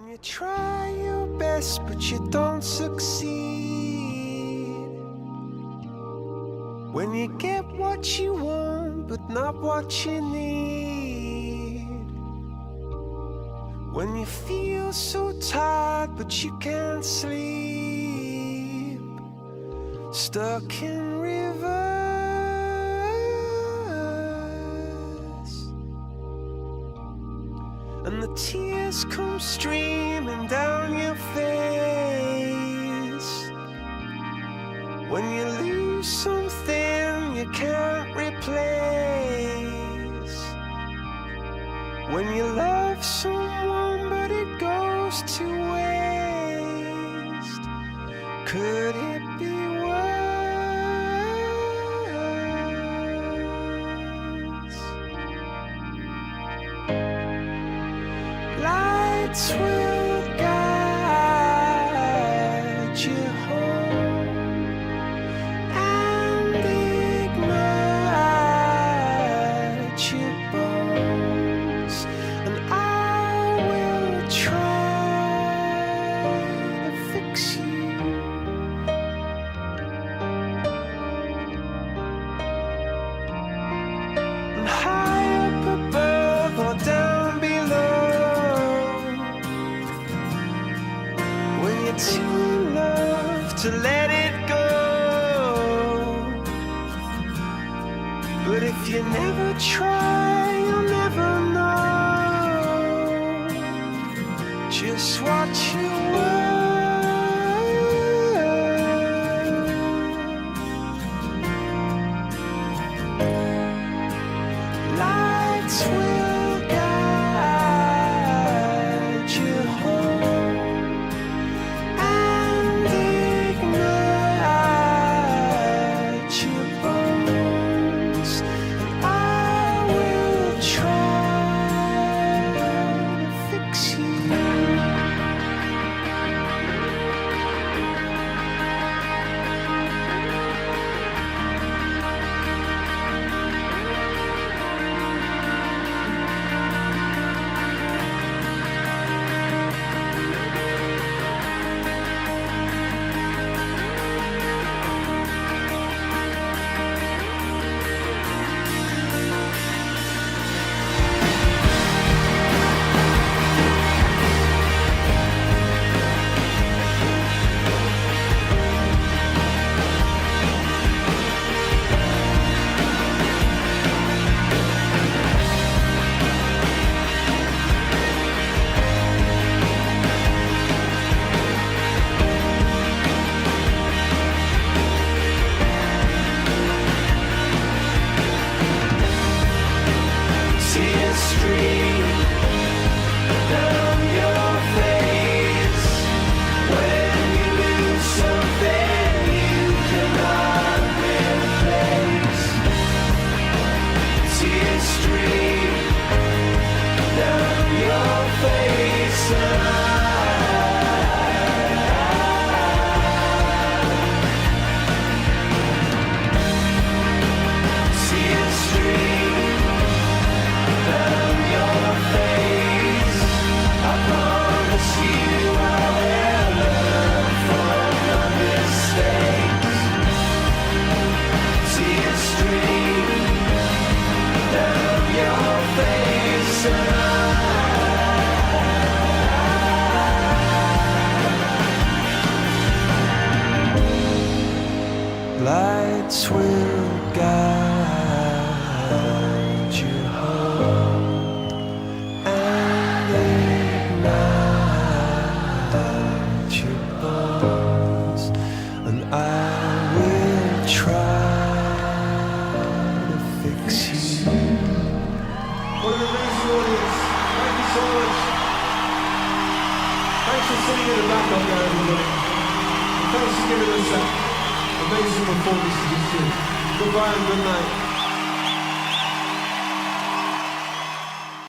When you try your best but you don't succeed, when you get what you want but not what you need, when you feel so tired but you can't sleep, stuck in reverse, and the tears come streaming down your face, when you lose something you can't replace, when you love someone but it goes to waste. Could it be worse? Lights will guide you home and ignite your bones, and I will try to fix you. And high up above or down below, when you're too in love to let it go. But if you never try, you'll never know just what you were. Lights will guide you home and ignite your bones, and I will try to fix you. Tears stream down your face when you lose something you cannot replace. Tears stream down your face, and tears stream down your face. I promise you I will learn from your mistakes. Tears stream down your face, and lights will guide you home and ignite your bones, and I will try to fix you. What an amazing audience. Thank you so much. Thanks for sitting in the back up there, everybody. And thanks for giving us that amazing performance to this year. Goodbye and good night.